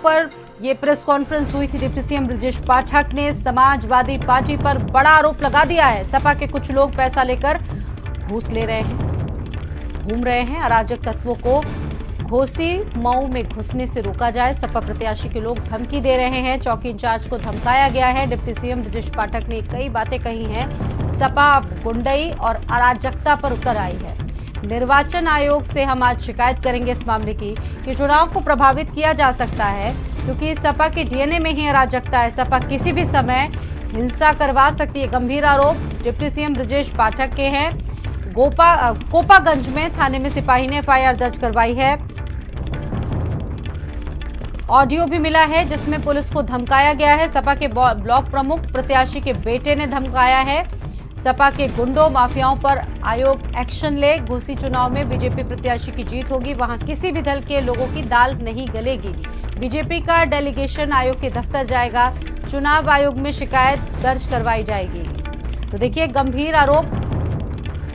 पर ये press conference हुई थी। डिप्टी सीएम ब्रजेश पाठक ने समाजवादी पार्टी पर बड़ा आरोप लगा दिया है। सपा के कुछ लोग पैसा लेकर घूस ले रहे हैं, घूम रहे हैं। अराजक तत्वों को घोसी मऊ में घुसने से रोका जाए, सपा प्रत्याशी के लोग धमकी दे रहे हैं। चौकी इंचार्ज को धमकाया गया है। डिप्टी सीएम ब्रजेश पाठक ने कई बातें कही हैं। सपा गुंडई और अराजकता पर उतर आई है। निर्वाचन आयोग से हम आज शिकायत करेंगे इस मामले की कि चुनाव को प्रभावित किया जा सकता है, क्योंकि सपा के डीएनए में ही अराजकता है। सपा किसी भी समय हिंसा करवा सकती है। गंभीर आरोप डिप्टी सीएम ब्रजेश पाठक के हैं। कोपागंज में थाने में सिपाही ने एफआईआर दर्ज करवाई है। ऑडियो भी मिला है जिसमें पुलिस को धमकाया गया है। सपा के ब्लॉक प्रमुख प्रत्याशी के बेटे ने धमकाया है। सपा के गुंडों माफियाओं पर आयोग एक्शन ले। घोसी चुनाव में बीजेपी प्रत्याशी की जीत होगी, वहां किसी भी दल के लोगों की दाल नहीं गलेगी। बीजेपी का डेलीगेशन आयोग के दफ्तर जाएगा। चुनाव आयोग में शिकायत दर्ज करवाई जाएगी। तो देखिए, गंभीर आरोप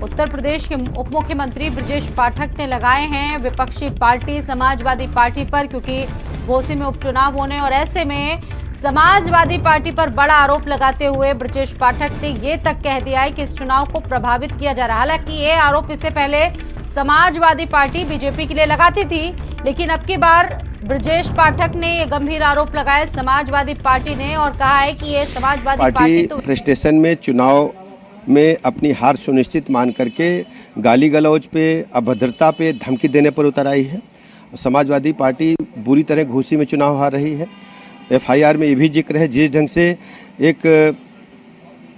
उत्तर प्रदेश के उप मुख्यमंत्री ब्रजेश पाठक ने लगाए हैं विपक्षी पार्टी समाजवादी पार्टी पर, क्योंकि घोसी में उपचुनाव होने और ऐसे में समाजवादी पार्टी पर बड़ा आरोप लगाते हुए ब्रजेश पाठक ने ये तक कह दिया है कि इस चुनाव को प्रभावित किया जा रहा है। हालांकि ये आरोप इससे पहले समाजवादी पार्टी बीजेपी के लिए लगाती थी, लेकिन अब की बार ब्रजेश पाठक ने ये गंभीर आरोप लगाए समाजवादी पार्टी ने और कहा है कि ये समाजवादी पार्टी तो प्रेस्टेशन में चुनाव में अपनी हार सुनिश्चित मान करके गाली गलौज पे, अभद्रता पे, धमकी देने पर उतर आई है। समाजवादी पार्टी बुरी तरह घोसी में चुनाव हार रही है। एफआईआर में ये भी जिक्र है, जिस ढंग से एक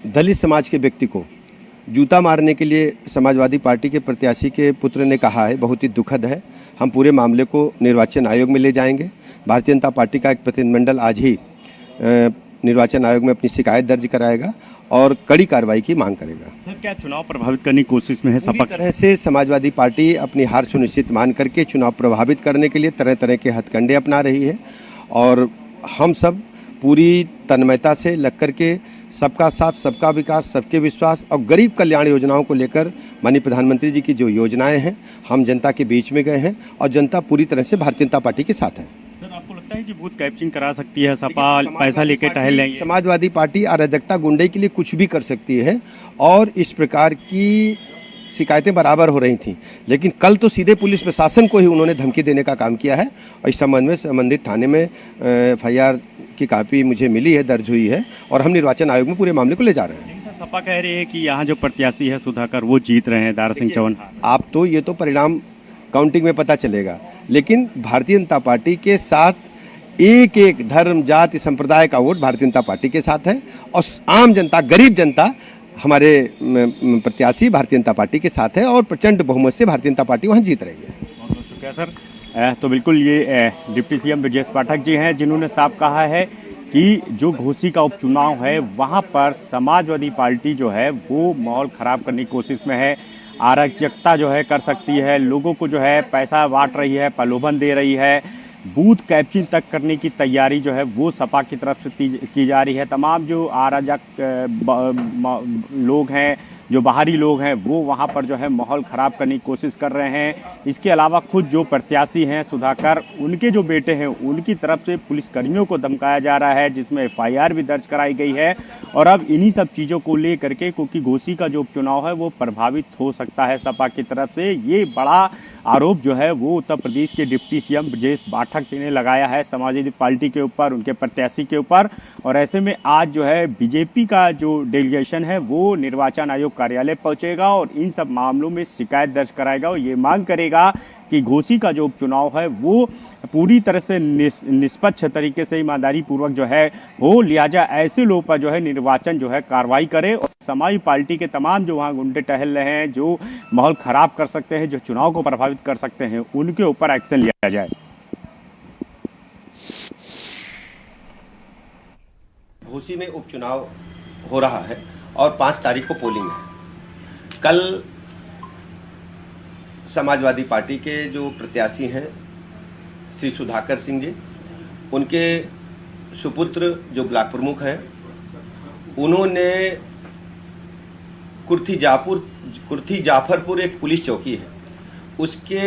दलित समाज के व्यक्ति को जूता मारने के लिए समाजवादी पार्टी के प्रत्याशी के पुत्र ने कहा है, बहुत ही दुखद है। हम पूरे मामले को निर्वाचन आयोग में ले जाएंगे। भारतीय जनता पार्टी का एक प्रतिनिधिमंडल आज ही निर्वाचन आयोग में अपनी शिकायत दर्ज कराएगा और कड़ी कार्रवाई की मांग करेगा। सर, क्या चुनाव प्रभावित करने की कोशिश में है सपा? तरह से समाजवादी पार्टी अपनी हार सुनिश्चित मान करके चुनाव प्रभावित करने के लिए तरह तरह के हथकंडे अपना रही है और हम सब पूरी तन्मयता से लग करके सबका साथ, सबका विकास, सबके विश्वास और गरीब कल्याण योजनाओं को लेकर माननीय प्रधानमंत्री जी की जो योजनाएं हैं, हम जनता के बीच में गए हैं और जनता पूरी तरह से भारतीय जनता पार्टी के साथ है। सर, आपको लगता है कि बूथ कैप्चरिंग करा सकती है सपा, पैसा लेके टहल लेंगे? समाजवादी पार्टी अराजकता गुंडे के लिए कुछ भी कर सकती है और इस प्रकार की शिकायतें बराबर हो रही थीं, लेकिन कल तो सीधे पुलिस प्रशासन को ही उन्होंने धमकी देने का काम किया है और इस संबंध में संबंधित थाने में एफआईआर की कॉपी मुझे मिली है, दर्ज हुई है और हम निर्वाचन आयोग में पूरे मामले को ले जा रहे हैं। सर, सपा कह रही है कि यहाँ जो प्रत्याशी है सुधाकर वो जीत रहे हैं, दारा सिंह चौहान। आप तो ये तो परिणाम काउंटिंग में पता चलेगा, लेकिन भारतीय जनता पार्टी के साथ एक एक धर्म, जाति, संप्रदाय का वोट भारतीय जनता पार्टी के साथ है और आम जनता, गरीब जनता हमारे प्रत्याशी भारतीय जनता पार्टी के साथ है और प्रचंड बहुमत से भारतीय जनता पार्टी वहां जीत रही है। बहुत बहुत शुक्रिया सर। तो बिल्कुल ये डिप्टी सीएम ब्रजेश पाठक जी हैं, जिन्होंने साफ कहा है कि जो घोसी का उपचुनाव है वहां पर समाजवादी पार्टी जो है वो माहौल खराब करने की कोशिश में है। अराजकता जो है कर सकती है, लोगों को जो है पैसा बांट रही है, प्रलोभन दे रही है, बूथ कैप्चरिंग तक करने की तैयारी जो है वो सपा की तरफ से की जा रही है। तमाम जो अराजक लोग हैं, जो बाहरी लोग हैं, वो वहाँ पर जो है माहौल ख़राब करने की कोशिश कर रहे हैं। इसके अलावा खुद जो प्रत्याशी हैं सुधाकर, उनके जो बेटे हैं, उनकी तरफ से पुलिसकर्मियों को धमकाया जा रहा है, जिसमें एफआईआर भी दर्ज कराई गई है। और अब इन्हीं सब चीज़ों को ले करके, क्योंकि घोसी का जो उपचुनाव है वो प्रभावित हो सकता है सपा की तरफ से, ये बड़ा आरोप जो है वो उत्तर प्रदेश के डिप्टी सीएम ब्रजेश पाठक जी ने लगाया है समाजवादी पार्टी के ऊपर, उनके प्रत्याशी के ऊपर। और ऐसे में आज जो है बीजेपी का जो डेलीगेशन है वो निर्वाचन आयोग कार्यालय पहुंचेगा और इन सब मामलों में शिकायत दर्ज कराएगा और ये मांग करेगा कि घोसी का जो उपचुनाव है वो पूरी तरह से निष्पक्ष तरीके से ईमानदारी पूर्वक जो है हो, लिहाजा ऐसे लोगों पर जो है निर्वाचन जो है कार्रवाई करे और समाजवादी पार्टी के तमाम जो वहाँ गुंडे टहल रहे हैं, जो माहौल खराब कर सकते हैं, जो चुनाव को प्रभावित कर सकते हैं, उनके ऊपर एक्शन लिया जाए। घोसी में उपचुनाव हो रहा है और 5 तारीख को पोलिंग है। कल समाजवादी पार्टी के जो प्रत्याशी हैं श्री सुधाकर सिंह जी, उनके सुपुत्र जो ब्लॉक प्रमुख हैं, उन्होंने कुर्थी जाफरपुर एक पुलिस चौकी है, उसके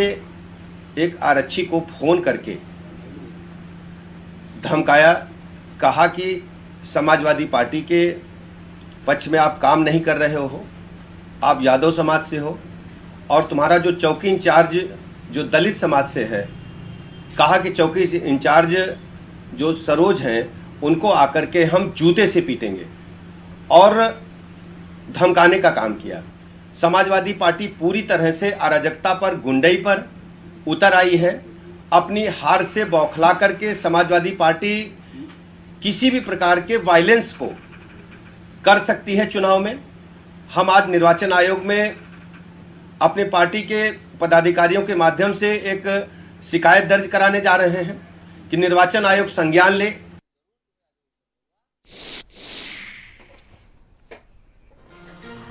एक आरक्षी को फोन करके धमकाया, कहा कि समाजवादी पार्टी के पक्ष में आप काम नहीं कर रहे हो, आप यादव समाज से हो और तुम्हारा जो चौकी इंचार्ज जो दलित समाज से है, कहा कि चौकी इंचार्ज जो सरोज हैं उनको आकर के हम जूते से पीटेंगे और धमकाने का काम किया। समाजवादी पार्टी पूरी तरह से अराजकता पर, गुंडई पर उतर आई है। अपनी हार से बौखला करके समाजवादी पार्टी किसी भी प्रकार के वायलेंस को कर सकती है चुनाव में। हम आज निर्वाचन आयोग में अपने पार्टी के पदाधिकारियों के माध्यम से एक शिकायत दर्ज कराने जा रहे हैं कि निर्वाचन आयोग संज्ञान ले।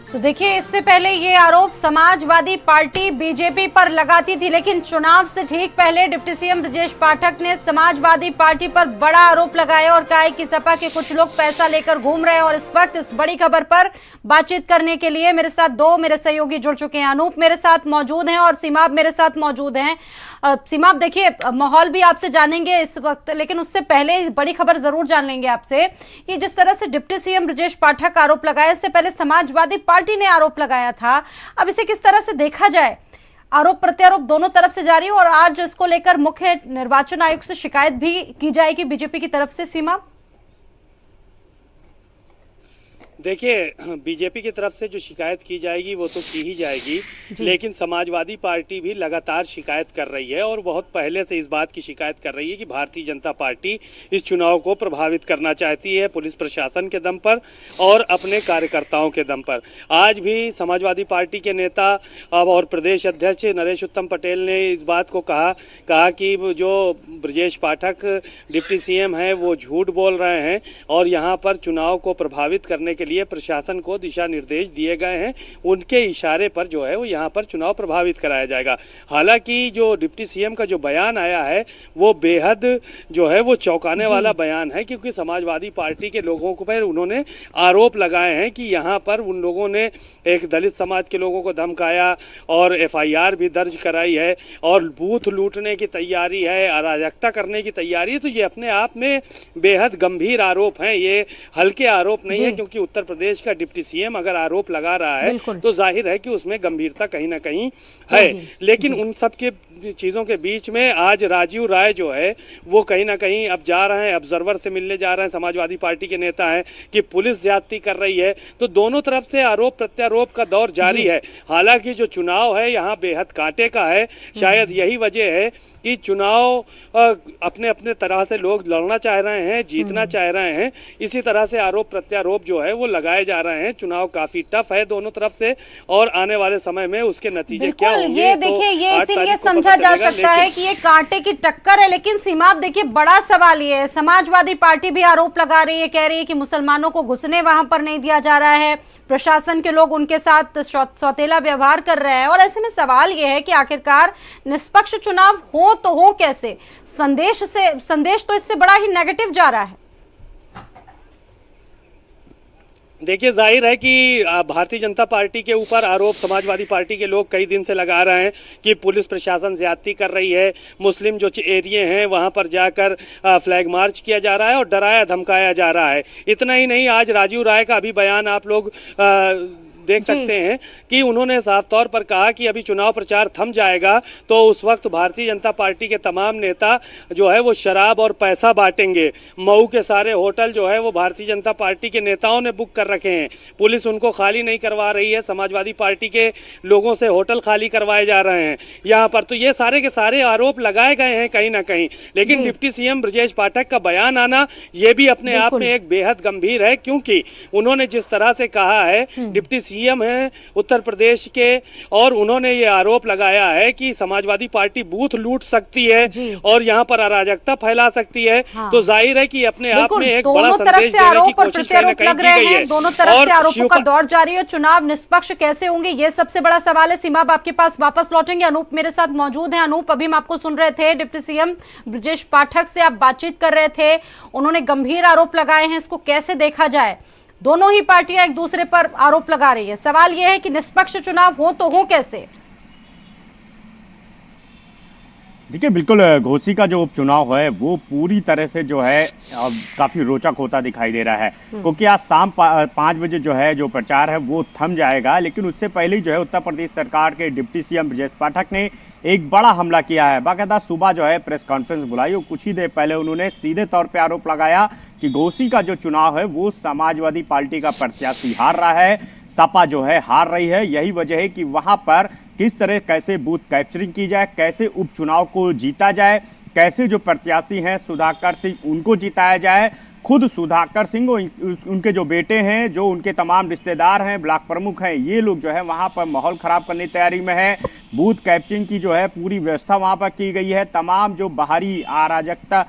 तो देखिए, इससे पहले ये आरोप समाजवादी पार्टी बीजेपी पर लगाती थी, लेकिन चुनाव से ठीक पहले डिप्टी सीएम ब्रजेश पाठक ने समाजवादी पार्टी पर बड़ा आरोप लगाया और कहा कि सपा के कुछ लोग पैसा लेकर घूम रहे हैं। और इस वक्त इस बड़ी खबर पर बातचीत करने के लिए मेरे साथ दो मेरे सहयोगी जुड़ चुके हैं। अनूप मेरे साथ मौजूद हैं और सीमाब मेरे साथ मौजूद हैं। सीमाब, देखिए, माहौल भी आपसे जानेंगे इस वक्त, लेकिन उससे पहले बड़ी खबर जरूर जान लेंगे आपसे कि जिस तरह से डिप्टी सीएम ब्रजेश पाठक आरोप लगाया, इससे पहले समाजवादी पार्टी ने आरोप लगाया था। अब इसे किस तरह से देखा जाए? आरोप प्रत्यारोप दोनों तरफ से जारी है और आज इसको लेकर मुख्य निर्वाचन आयोग से शिकायत भी की जाएगी बीजेपी की तरफ से। सीमा, देखिए, बीजेपी की तरफ से जो शिकायत की जाएगी वो तो की ही जाएगी, लेकिन समाजवादी पार्टी भी लगातार शिकायत कर रही है और बहुत पहले से इस बात की शिकायत कर रही है कि भारतीय जनता पार्टी इस चुनाव को प्रभावित करना चाहती है पुलिस प्रशासन के दम पर और अपने कार्यकर्ताओं के दम पर। आज भी समाजवादी पार्टी के नेता और प्रदेश अध्यक्ष नरेश उत्तम पटेल ने इस बात को कहा कि जो ब्रजेश पाठक डिप्टी सीएम हैं वो झूठ बोल रहे हैं और यहाँ पर चुनाव को प्रभावित करने के लिए प्रशासन को दिशा निर्देश दिए गए हैं। उनके इशारे पर जो है वो यहाँ पर चुनाव प्रभावित कराया जाएगा। हालांकि जो डिप्टी सीएम का जो बयान आया है वो बेहद जो है वो चौंकाने वाला बयान है, क्योंकि समाजवादी पार्टी के लोगों को पर उन्होंने आरोप लगाए हैं कि यहाँ पर उन लोगों ने एक दलित समाज के लोगों को धमकाया और एफआईआर भी दर्ज कराई है और बूथ लूटने की तैयारी है, अराजकता करने की तैयारी है। तो ये अपने आप में बेहद गंभीर आरोप हैं, ये हल्के आरोप नहीं है, क्योंकि उत्तर प्रदेश का डिप्टी सीएम अगर आरोप लगा रहा है तो जाहिर है कि उसमें गंभीरता कहीं ना कहीं है। लेकिन उन सब के चीज़ों के बीच में आज राजीव राय जो है वो कहीं ना कहीं अब जा रहे हैं, ऑब्जर्वर से मिलने जा रहे हैं, समाजवादी पार्टी के नेता हैं कि पुलिस ज्यादती कर रही है। तो दोनों तरफ से आरोप प्रत्यारोप का दौर जारी है। हालांकि जो चुनाव है यहाँ बेहद कांटे का है। शायद यही वजह है कि चुनाव अपने अपने तरह से लोग लड़ना चाह रहे हैं, जीतना चाह रहे हैं। इसी तरह से आरोप प्रत्यारोप जो है वो लगाए जा रहे हैं। चुनाव काफी टफ है दोनों तरफ से और आने वाले समय में उसके नतीजे क्या होंगे ये देखिए, ये इसीलिए समझा जा सकता है कि ये कांटे की टक्कर है। लेकिन सीमा, आप देखिए, बड़ा सवाल ये है, समाजवादी पार्टी भी आरोप लगा रही है, कह रही है कि मुसलमानों को घुसने वहां पर नहीं दिया जा रहा है, प्रशासन के लोग उनके साथ सौतेला व्यवहार कर रहे हैं। और ऐसे में सवाल यह है कि आखिरकार निष्पक्ष चुनाव हो तो हो कैसे? संदेश तो इससे बड़ा ही नेगेटिव जा रहा है। देखिए, जाहिर है कि भारतीय जनता पार्टी के ऊपर आरोप समाजवादी पार्टी के लोग कई दिन से लगा रहे हैं कि पुलिस प्रशासन ज्यादती कर रही है, मुस्लिम जो एरिया हैं वहां पर जाकर फ्लैग मार्च किया जा रहा है और डराया धमकाया जा रहा है। इतना ही नहीं, आज राजीव राय का भी बयान आप लोग देख सकते हैं कि उन्होंने साफ तौर पर कहा कि अभी चुनाव प्रचार थम जाएगा तो उस वक्त भारतीय जनता पार्टी के तमाम नेता जो है वो शराब और पैसा बांटेंगे। मऊ के सारे होटल जो है वो भारतीय जनता पार्टी के नेताओं ने बुक कर रखे हैं, पुलिस उनको खाली नहीं करवा रही है, समाजवादी पार्टी के लोगों से होटल खाली करवाए जा रहे हैं यहाँ पर। तो ये सारे के सारे आरोप लगाए गए हैं कहीं ना कहीं। लेकिन डिप्टी सीएम ब्रजेश पाठक का बयान आना ये भी अपने आप में एक बेहद गंभीर है, क्योंकि उन्होंने जिस तरह से कहा है, डिप्टी सीएम है उत्तर प्रदेश के, और उन्होंने ये आरोप लगाया है कि समाजवादी पार्टी बूथ लूट सकती है और यहाँ पर अराजकता फैला सकती है। तो जाहिर है कि अपने आप में एक बड़ा संदेश देने की कोशिश कहीं ना कहीं की गई है। दोनों तरफ से आरोपों का दौर जारी है। चुनाव निष्पक्ष कैसे होंगे, ये सबसे बड़ा सवाल है। सीमा, आपके पास वापस लौटेंगे। अनूप मेरे साथ मौजूद हैं। अनूप, अभी हम आपको सुन रहे थे, डिप्टी सीएम ब्रजेश पाठक से आप बातचीत कर रहे थे, उन्होंने गंभीर आरोप लगाए हैं, इसको कैसे देखा जाए? दोनों ही पार्टियां एक दूसरे पर आरोप लगा रही है। सवाल यह है कि निष्पक्ष चुनाव हो तो हो कैसे? देखिए बिल्कुल घोसी का जो उपचुनाव है वो पूरी तरह से जो है काफी रोचक होता दिखाई दे रहा है, क्योंकि आज शाम 5 बजे जो है जो प्रचार है वो थम जाएगा। लेकिन उससे पहले ही जो है उत्तर प्रदेश सरकार के डिप्टी सीएम ब्रजेश पाठक ने एक बड़ा हमला किया है। बाकायदा सुबह जो है प्रेस कॉन्फ्रेंस बुलाई और कुछ ही देर पहले उन्होंने सीधे तौर पर आरोप लगाया कि घोसी का जो चुनाव है वो समाजवादी पार्टी का प्रत्याशी हार रहा है, सपा जो है हार रही है। यही वजह है कि वहां पर किस तरह कैसे बूथ कैप्चरिंग की जाए, कैसे उपचुनाव को जीता जाए, कैसे जो प्रत्याशी हैं सुधाकर सिंह उनको जिताया जाए। खुद सुधाकर सिंह उनके जो बेटे हैं, जो उनके तमाम रिश्तेदार हैं, ब्लॉक प्रमुख हैं, ये लोग जो है वहां पर माहौल खराब करने की तैयारी में है। बूथ कैप्चरिंग की जो है पूरी व्यवस्था वहां पर की गई है। तमाम जो बाहरी अराजकता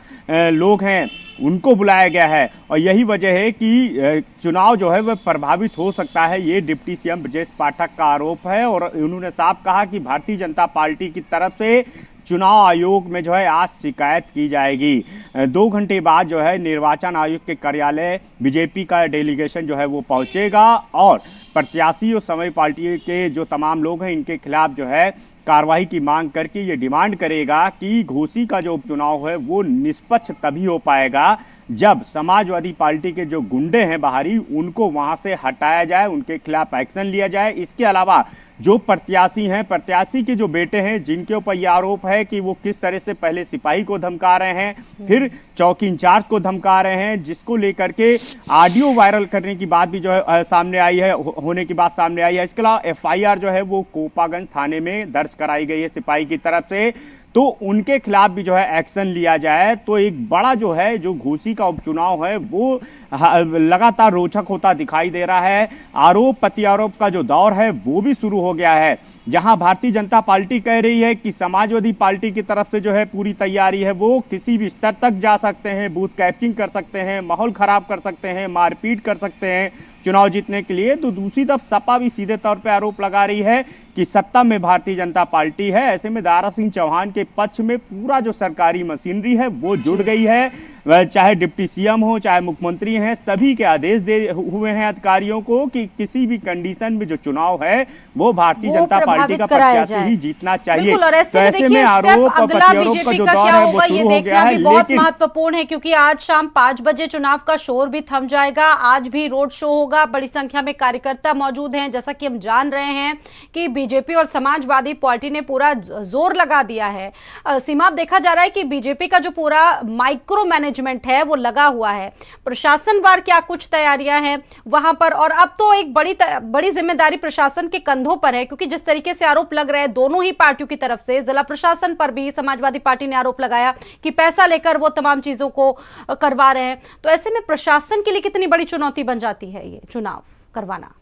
लोग हैं उनको बुलाया गया है और यही वजह है कि चुनाव जो है वह प्रभावित हो सकता है। ये डिप्टी सीएम ब्रजेश पाठक का आरोप है और उन्होंने साफ कहा कि भारतीय जनता पार्टी की तरफ से चुनाव आयोग में जो है आज शिकायत की जाएगी। 2 घंटे बाद जो है निर्वाचन आयोग के कार्यालय बीजेपी का डेलीगेशन जो है वो पहुंचेगा और प्रत्याशी और समय पार्टी के जो तमाम लोग हैं इनके खिलाफ जो है कार्रवाई की मांग करके ये डिमांड करेगा कि घोसी का जो उपचुनाव है वो निष्पक्ष तभी हो पाएगा जब समाजवादी पार्टी के जो गुंडे हैं बाहरी उनको वहां से हटाया जाए, उनके खिलाफ एक्शन लिया जाए। इसके अलावा जो प्रत्याशी हैं, प्रत्याशी के जो बेटे हैं जिनके ऊपर यह आरोप है कि वो किस तरह से पहले सिपाही को धमका रहे हैं, फिर चौकी इंचार्ज को धमका रहे हैं, जिसको लेकर के ऑडियो वायरल करने की बात भी जो है सामने आई है, होने की बात सामने आई है। इसके अलावा एफआईआर जो है वो कोपागंज थाने में दर्ज कराई गई है सिपाही की तरफ से, तो उनके खिलाफ भी जो है एक्शन लिया जाए। तो एक बड़ा जो है जो घोसी का उपचुनाव है वो लगातार रोचक होता दिखाई दे रहा है। आरोप प्रत्यारोप का जो दौर है वो भी शुरू हो गया है, जहां भारतीय जनता पार्टी कह रही है कि समाजवादी पार्टी की तरफ से जो है पूरी तैयारी है, वो किसी भी स्तर तक जा सकते हैं, बूथ कैप्चरिंग कर सकते हैं, माहौल खराब कर सकते हैं, मारपीट कर सकते हैं चुनाव जीतने के लिए। तो दूसरी तरफ सपा भी सीधे तौर पे आरोप लगा रही है कि सत्ता में भारतीय जनता पार्टी है। ऐसे में दारा सिंह चौहान के पक्ष में पूरा जो सरकारी मशीनरी है वो जुड़ गई है। वह चाहे डिप्टी सीएम हो, चाहे मुख्यमंत्री हैं, सभी के आदेश दे हुए हैं अधिकारियों को कि किसी भी कंडीशन में जो चुनाव है वो भारतीय जनता पार्टी का प्रत्याशी ही जीतना चाहिए। तो ऐसे में आरोप और प्रत्यारोप का जो दौर है वो शुरू हो गया है। बहुत महत्वपूर्ण है क्योंकि आज शाम 5 बजे चुनाव का शोर भी थम जाएगा। आज भी रोड शो होगा, बड़ी संख्या में कार्यकर्ता मौजूद हैं। जैसा कि हम जान रहे हैं कि बीजेपी और समाजवादी पार्टी ने पूरा जोर लगा दिया है। सीमा, देखा जा रहा है कि बीजेपी का जो पूरा माइक्रो मैनेजमेंट है वो लगा हुआ है। प्रशासनवार क्या कुछ तैयारियां हैं वहां पर, और अब तो एक बड़ी जिम्मेदारी प्रशासन के कंधों पर है क्योंकि जिस तरीके से आरोप लग रहे हैं दोनों ही पार्टियों की तरफ से, जिला प्रशासन पर भी समाजवादी पार्टी ने आरोप लगाया कि पैसा लेकर वो तमाम चीजों को करवा रहे हैं। तो ऐसे में प्रशासन के लिए कितनी बड़ी चुनौती बन जाती है ये चुनाव करवाना?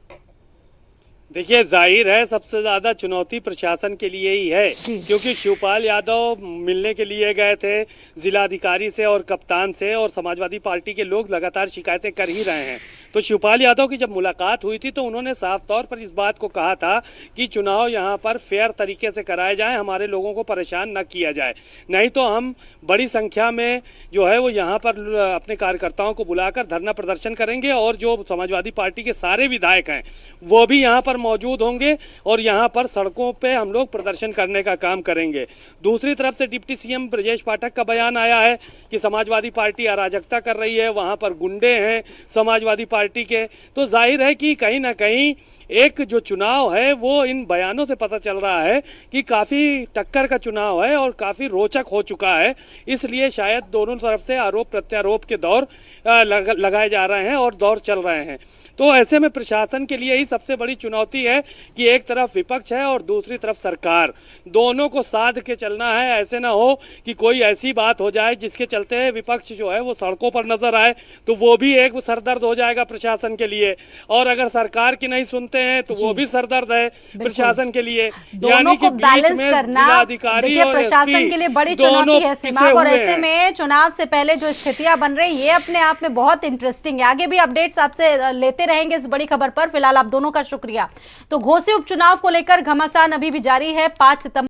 देखिए, जाहिर है सबसे ज्यादा चुनौती प्रशासन के लिए ही है, क्योंकि शिवपाल यादव मिलने के लिए गए थे जिलाधिकारी से और कप्तान से, और समाजवादी पार्टी के लोग लगातार शिकायतें कर ही रहे हैं। तो शिवपाल यादव की जब मुलाकात हुई थी तो उन्होंने साफ तौर पर इस बात को कहा था कि चुनाव यहाँ पर फेयर तरीके से कराए जाए, हमारे लोगों को परेशान न किया जाए, नहीं तो हम बड़ी संख्या में जो है वो यहाँ पर अपने कार्यकर्ताओं को बुलाकर धरना प्रदर्शन करेंगे और जो समाजवादी पार्टी के सारे विधायक हैं वो भी यहाँ पर मौजूद होंगे और यहाँ पर सड़कों पे हम लोग प्रदर्शन करने का काम करेंगे। दूसरी तरफ से डिप्टी सीएम ब्रजेश पाठक का बयान आया है कि समाजवादी पार्टी अराजकता कर रही है, वहाँ पर गुंडे हैं समाजवादी पार्टी के। तो जाहिर है कि कहीं ना कहीं एक जो चुनाव है वो इन बयानों से पता चल रहा है कि काफ़ी टक्कर का चुनाव है और काफ़ी रोचक हो चुका है। इसलिए शायद दोनों तरफ से आरोप प्रत्यारोप के दौर लगाए जा रहे हैं और दौर चल रहे हैं। तो ऐसे में प्रशासन के लिए ही सबसे बड़ी चुनौती है कि एक तरफ विपक्ष है और दूसरी तरफ सरकार, दोनों को साध के चलना है। ऐसे ना हो कि कोई ऐसी बात हो जाए जिसके चलते विपक्ष जो है वो सड़कों पर नजर आए, तो वो भी एक सरदर्द हो जाएगा प्रशासन के लिए, और अगर सरकार की नहीं सुनते हैं तो वो भी सरदर्द है प्रशासन के लिए। यानी कि बीच में जिलाधिकारी और प्रशासन के लिए बड़ी चुनौती है सीमा। और ऐसे में चुनाव से पहले जो स्थितियां बन रही ये अपने आप में बहुत इंटरेस्टिंग है। आगे भी अपडेट्स आपसे लेते रहेंगे इस बड़ी खबर पर। फिलहाल आप दोनों का शुक्रिया। तो घोसी उपचुनाव को लेकर घमासान अभी भी जारी है। 5 सितंबर